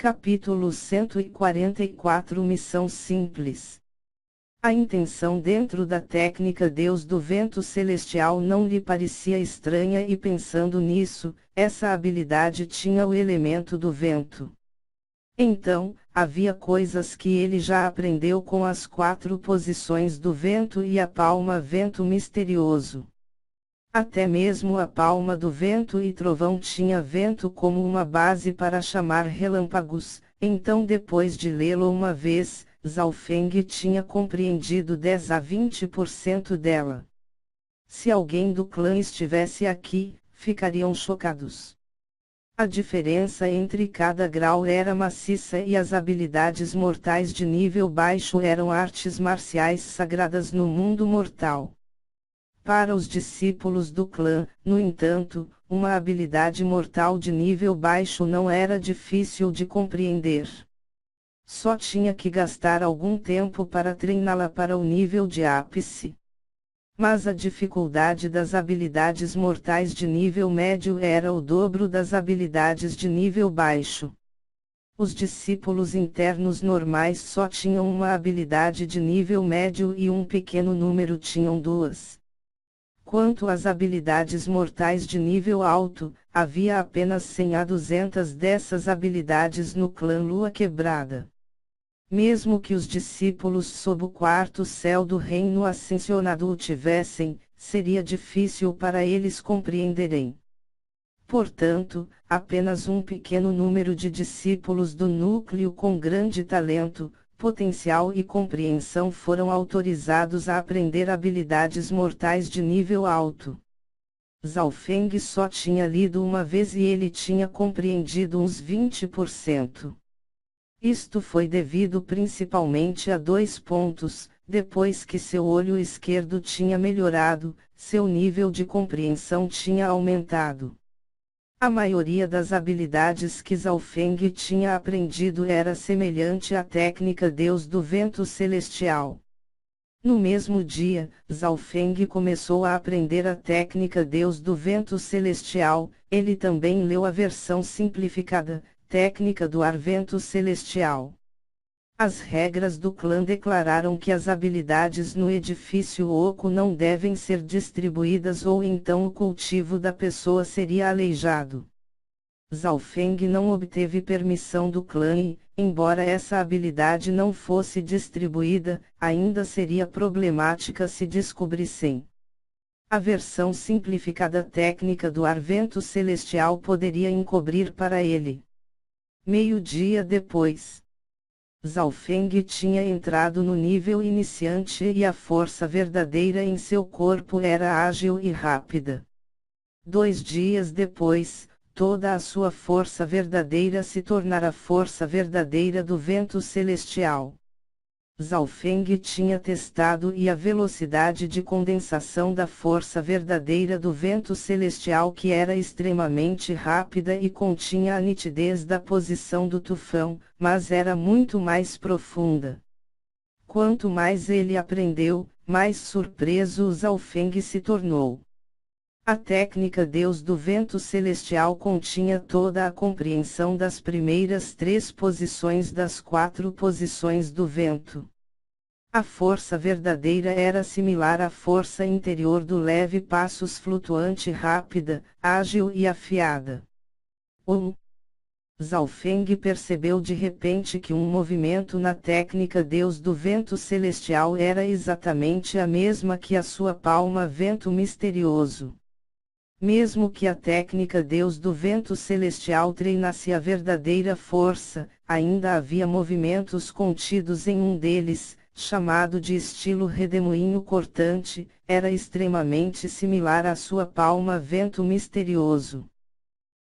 Capítulo 144 Missão simples. A intenção dentro da técnica Deus do vento celestial não lhe parecia estranha e pensando nisso, essa habilidade tinha o elemento do vento. Então, havia coisas que ele já aprendeu com as 4 posições do vento e a palma vento misterioso. Até mesmo a palma do vento e trovão tinha vento como uma base para chamar relâmpagos, então depois de lê-lo uma vez, Zhao Feng tinha compreendido 10 a 20% dela. Se alguém do clã estivesse aqui, ficariam chocados. A diferença entre cada grau era maciça e as habilidades mortais de nível baixo eram artes marciais sagradas no mundo mortal. Para os discípulos do clã, no entanto, uma habilidade mortal de nível baixo não era difícil de compreender. Só tinha que gastar algum tempo para treiná-la para o nível de ápice. Mas a dificuldade das habilidades mortais de nível médio era o dobro das habilidades de nível baixo. Os discípulos internos normais só tinham uma habilidade de nível médio e um pequeno número tinham 2. Quanto às habilidades mortais de nível alto, havia apenas 100 a 200 dessas habilidades no clã Lua Quebrada. Mesmo que os discípulos sob o 4º céu do reino ascensionado o tivessem, seria difícil para eles compreenderem. Portanto, apenas um pequeno número de discípulos do núcleo com grande talento, potencial e compreensão foram autorizados a aprender habilidades mortais de nível alto. Zhao Feng só tinha lido uma vez e ele tinha compreendido uns 20%. Isto foi devido principalmente a 2 pontos: depois que seu olho esquerdo tinha melhorado, seu nível de compreensão tinha aumentado. A maioria das habilidades que Zhao Feng tinha aprendido era semelhante à técnica Deus do Vento Celestial. No mesmo dia, Zhao Feng começou a aprender a técnica Deus do Vento Celestial. Ele também leu a versão simplificada, técnica do Ar Vento Celestial. As regras do clã declararam que as habilidades no edifício oco não devem ser distribuídas ou então o cultivo da pessoa seria aleijado. Zhao Feng não obteve permissão do clã e, embora essa habilidade não fosse distribuída, ainda seria problemática se descobrissem. A versão simplificada técnica do Ar Vento Celestial poderia encobrir para ele. Meio-dia depois, Zhao Feng tinha entrado no nível iniciante e a força verdadeira em seu corpo era ágil e rápida. 2 dias depois, toda a sua força verdadeira se tornara força verdadeira do vento celestial. Zhao Feng tinha testado e a velocidade de condensação da força verdadeira do vento celestial que era extremamente rápida e continha a nitidez da posição do tufão, mas era muito mais profunda. Quanto mais ele aprendeu, mais surpreso Zhao Feng se tornou. A técnica Deus do Vento Celestial continha toda a compreensão das primeiras 3 posições das 4 posições do vento. A força verdadeira era similar à força interior do leve passos flutuante rápida, ágil e afiada. Zhao Feng percebeu de repente que um movimento na técnica Deus do Vento Celestial era exatamente a mesma que a sua palma vento misterioso. Mesmo que a técnica Deus do Vento Celestial treinasse a verdadeira força, ainda havia movimentos contidos em um deles, chamado de estilo redemoinho cortante, era extremamente similar à sua palma vento misterioso.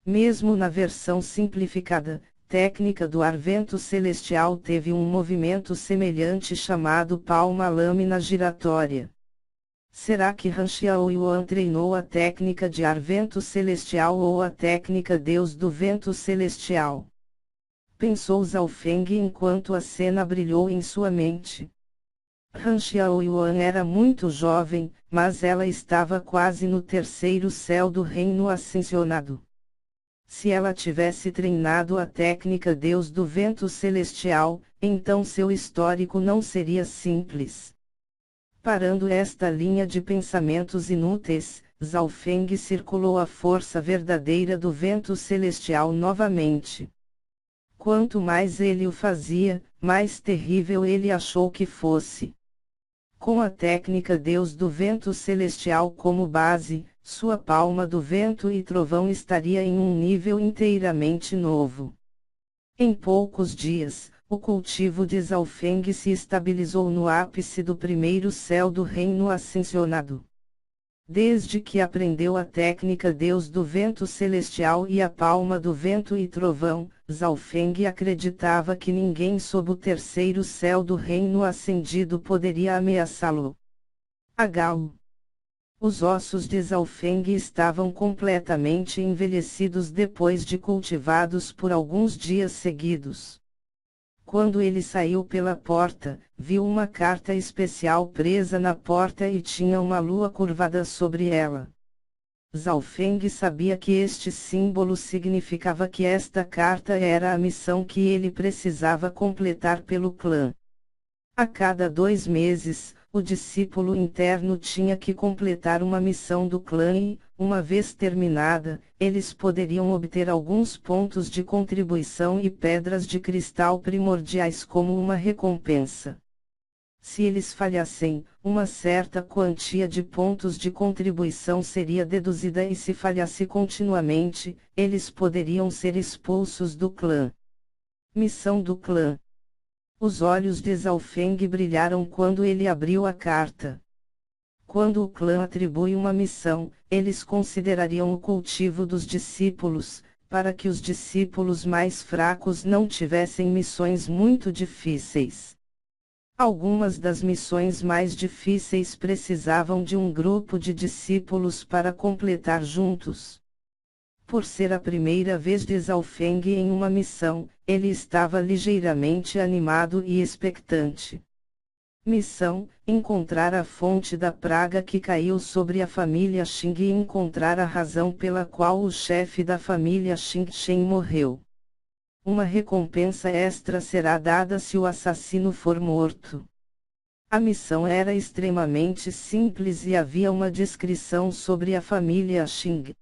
Mesmo na versão simplificada, técnica do Ar Vento Celestial teve um movimento semelhante chamado palma lâmina giratória. Será que Han Xiaoyuan treinou a técnica de Ar Vento Celestial ou a técnica Deus do Vento Celestial? Pensou Zhao Feng enquanto a cena brilhou em sua mente. Han Xiaoyuan era muito jovem, mas ela estava quase no 3º céu do reino ascensionado. Se ela tivesse treinado a técnica Deus do Vento Celestial, então seu histórico não seria simples. Parando esta linha de pensamentos inúteis, Zhao Feng circulou a força verdadeira do vento celestial novamente. Quanto mais ele o fazia, mais terrível ele achou que fosse. Com a técnica Deus do Vento Celestial como base, sua palma do vento e trovão estaria em um nível inteiramente novo. Em poucos dias, o cultivo de Zhao Feng se estabilizou no ápice do primeiro céu do reino ascensionado. Desde que aprendeu a técnica Deus do Vento Celestial e a palma do vento e trovão, Zhao Feng acreditava que ninguém sob o terceiro céu do reino ascendido poderia ameaçá-lo. Agao. Os ossos de Zhao Feng estavam completamente envelhecidos depois de cultivados por alguns dias seguidos. Quando ele saiu pela porta, viu uma carta especial presa na porta e tinha uma lua curvada sobre ela. Zhao Feng sabia que este símbolo significava que esta carta era a missão que ele precisava completar pelo clã. A cada 2 meses, o discípulo interno tinha que completar uma missão do clã e, uma vez terminada, eles poderiam obter alguns pontos de contribuição e pedras de cristal primordiais como uma recompensa. Se eles falhassem, uma certa quantia de pontos de contribuição seria deduzida e se falhasse continuamente, eles poderiam ser expulsos do clã. Missão do clã. Os olhos de Zhao Feng brilharam quando ele abriu a carta. Quando o clã atribui uma missão, eles considerariam o cultivo dos discípulos, para que os discípulos mais fracos não tivessem missões muito difíceis. Algumas das missões mais difíceis precisavam de um grupo de discípulos para completar juntos. Por ser a primeira vez de Zhao Feng em uma missão, ele estava ligeiramente animado e expectante. Missão: encontrar a fonte da praga que caiu sobre a família Xing e encontrar a razão pela qual o chefe da família Xing Shen morreu. Uma recompensa extra será dada se o assassino for morto. A missão era extremamente simples e havia uma descrição sobre a família Xing.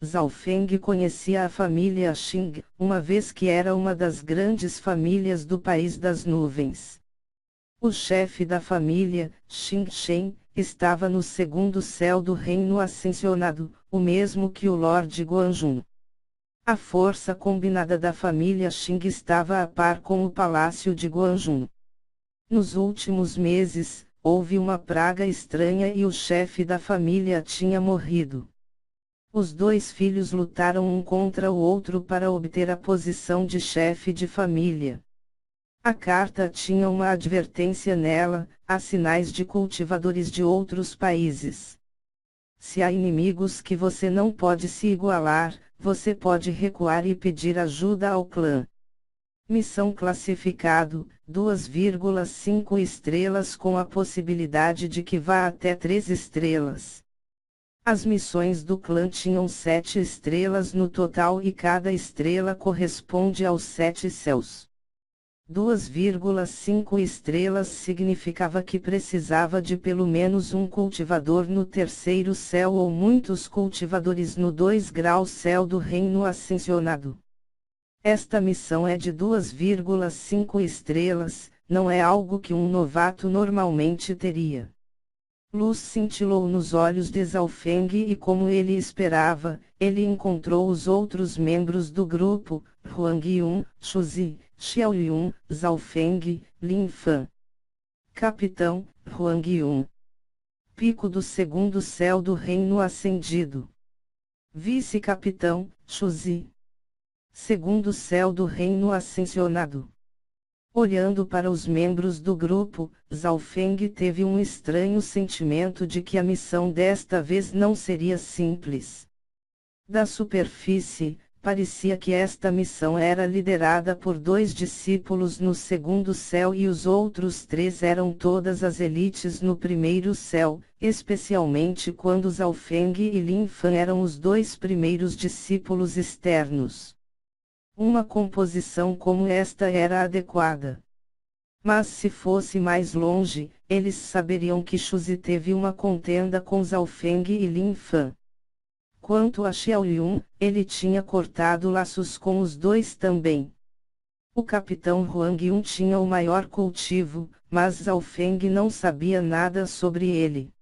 Zhao Feng conhecia a família Xing, uma vez que era uma das grandes famílias do País das Nuvens. O chefe da família, Xing Shen, estava no segundo céu do reino ascensionado, o mesmo que o Lord Guanjun. A força combinada da família Xing estava a par com o palácio de Guanjun. Nos últimos meses, houve uma praga estranha e o chefe da família tinha morrido. Os 2 filhos lutaram um contra o outro para obter a posição de chefe de família. A carta tinha uma advertência nela: há sinais de cultivadores de outros países. Se há inimigos que você não pode se igualar, você pode recuar e pedir ajuda ao clã. Missão classificado: 2,5 estrelas com a possibilidade de que vá até 3 estrelas. As missões do clã tinham 7 estrelas no total e cada estrela corresponde aos 7 céus. 2,5 estrelas significava que precisava de pelo menos um cultivador no terceiro céu ou muitos cultivadores no 2 graus céu do reino ascensionado. Esta missão é de 2,5 estrelas, não é algo que um novato normalmente teria. Luz cintilou nos olhos de Zhao Feng e, como ele esperava, ele encontrou os outros membros do grupo: Huang Yun, Shuzi, Xiao Yun, Zhao Feng, Lin Fan. Capitão: Huang Yun. Pico do segundo céu do reino ascendido. Vice-capitão: Shuzi. Segundo céu do reino ascensionado. Olhando para os membros do grupo, Zhao Feng teve um estranho sentimento de que a missão desta vez não seria simples. Da superfície, parecia que esta missão era liderada por 2 discípulos no segundo céu e os outros 3 eram todas as elites no primeiro céu, especialmente quando Zhao Feng e Lin Fan eram os 2 primeiros discípulos externos. Uma composição como esta era adequada. Mas se fosse mais longe, eles saberiam que Shuzi teve uma contenda com Zhao Feng e Lin Fan. Quanto a Xiao Yun, ele tinha cortado laços com os 2 também. O capitão Huang Yun tinha o maior cultivo, mas Zhao Feng não sabia nada sobre ele.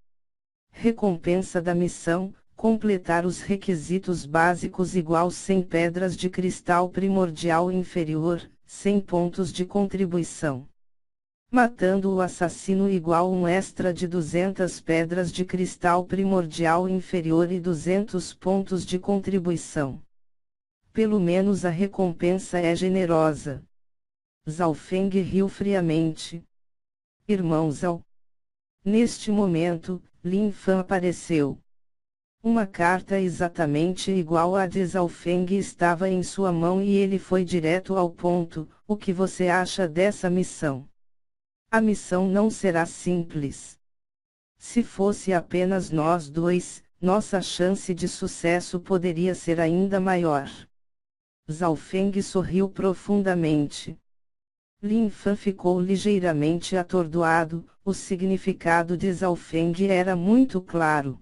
Recompensa da missão: completar os requisitos básicos igual 100 pedras de cristal primordial inferior, 100 pontos de contribuição. Matando o assassino igual um extra de 200 pedras de cristal primordial inferior e 200 pontos de contribuição. Pelo menos a recompensa é generosa. Zhao Feng riu friamente. Irmão Zhao. Neste momento, Lin Fan apareceu. Uma carta exatamente igual à de Zhao Feng estava em sua mão e ele foi direto ao ponto: o que você acha dessa missão? A missão não será simples. Se fosse apenas nós 2, nossa chance de sucesso poderia ser ainda maior. Zhao Feng sorriu profundamente. Lin Fan ficou ligeiramente atordoado, o significado de Zhao Feng era muito claro.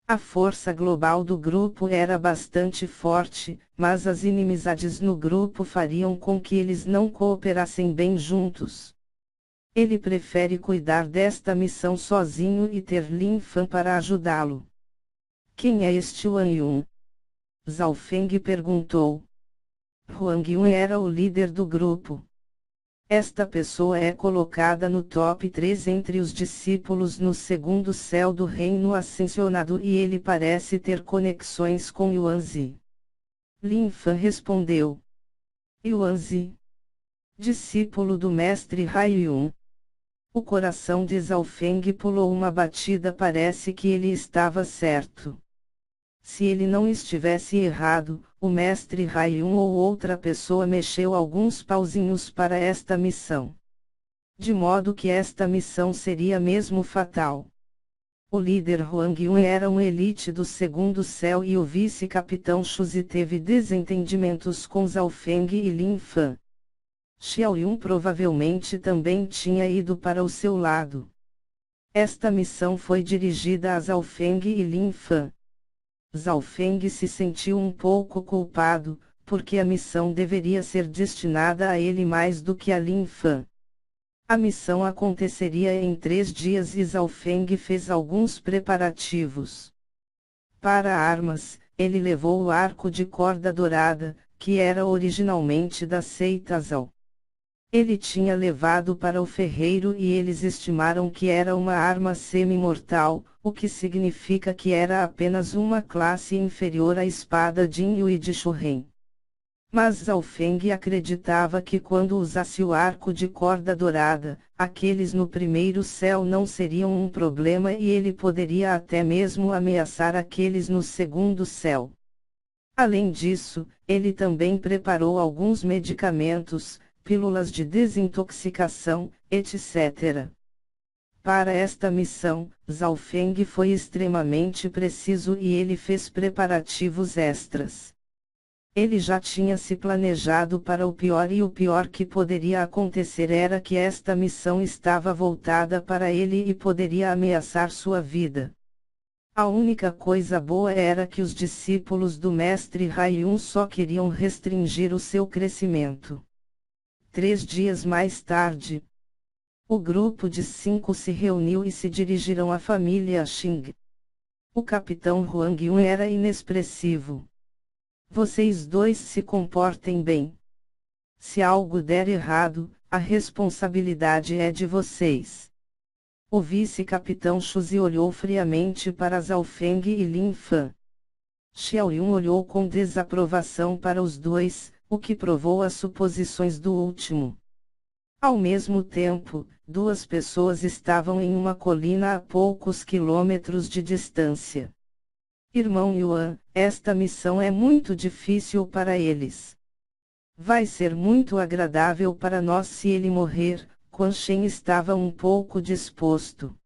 A força global do grupo era bastante forte, mas as inimizades no grupo fariam com que eles não cooperassem bem juntos. Ele prefere cuidar desta missão sozinho e ter Lin Fan para ajudá-lo. Quem é este Huang Yun? Zhao Feng perguntou. Huang Yun era o líder do grupo. Esta pessoa é colocada no top 3 entre os discípulos no segundo céu do reino ascensionado e ele parece ter conexões com Yuanzi. Lin Fan respondeu. Yuanzi? Discípulo do mestre Haiyun. O coração de Zhao Feng pulou uma batida, parece que ele estava certo. Se ele não estivesse errado, o mestre Haiyun ou outra pessoa mexeu alguns pauzinhos para esta missão. De modo que esta missão seria mesmo fatal. O líder Huang Yun era um elite do segundo céu e o vice-capitão Shuzi teve desentendimentos com Zhao Feng e Lin Fan. Xiao Yun provavelmente também tinha ido para o seu lado. Esta missão foi dirigida a Zhao Feng e Lin Fan. Zhao Feng se sentiu um pouco culpado, porque a missão deveria ser destinada a ele mais do que a Lin Fan. A missão aconteceria em 3 dias e Zhao Feng fez alguns preparativos. Para armas, ele levou o arco de corda dourada, que era originalmente da seita Zhao. Ele tinha levado para o ferreiro e eles estimaram que era uma arma semi-mortal, o que significa que era apenas uma classe inferior à espada Jin Yui de Shuren. Mas Zhao Feng acreditava que quando usasse o arco de corda dourada, aqueles no primeiro céu não seriam um problema e ele poderia até mesmo ameaçar aqueles no segundo céu. Além disso, ele também preparou alguns medicamentos, pílulas de desintoxicação, etc. Para esta missão, Zhao Feng foi extremamente preciso e ele fez preparativos extras. Ele já tinha se planejado para o pior e o pior que poderia acontecer era que esta missão estava voltada para ele e poderia ameaçar sua vida. A única coisa boa era que os discípulos do mestre Haiyun só queriam restringir o seu crescimento. 3 dias mais tarde, o grupo de 5 se reuniu e se dirigiram à família Xing. O capitão Huang Yun era inexpressivo. Vocês 2 se comportem bem. Se algo der errado, a responsabilidade é de vocês. O vice-capitão Shuzi olhou friamente para Zhao Feng e Lin Fan. Xiao Yun olhou com desaprovação para os 2, o que provou as suposições do último. Ao mesmo tempo, 2 pessoas estavam em uma colina a poucos quilômetros de distância. Irmão Yuan, esta missão é muito difícil para eles. Vai ser muito agradável para nós se ele morrer. Quan Shen estava um pouco disposto.